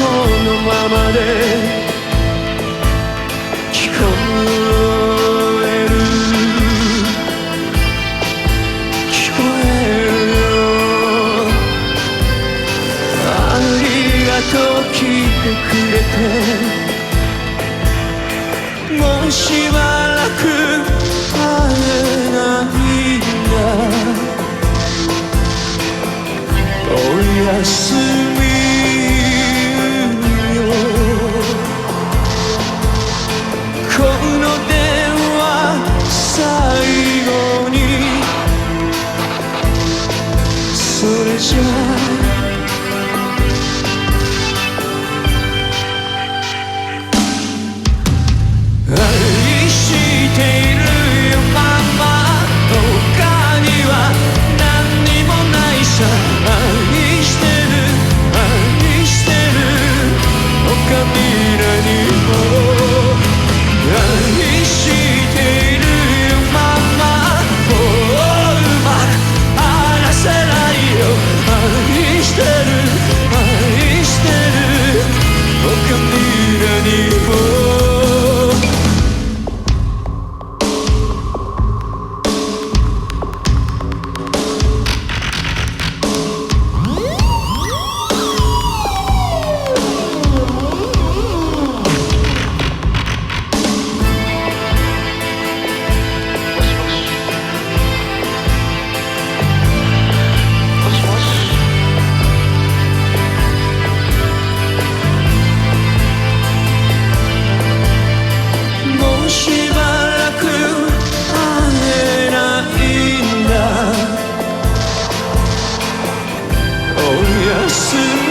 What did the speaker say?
のままで聞こえる聞こえるよ。ありがとう聞いてくれて、もうしばらく会えないんだ。おやすみよ。この電話最後にそれじゃ愛しているよママ、他には何にもないさ。愛してる愛してる他に何も。愛しているよママ、もううまく話せないよ。愛してる愛してる他に何も。おやすみ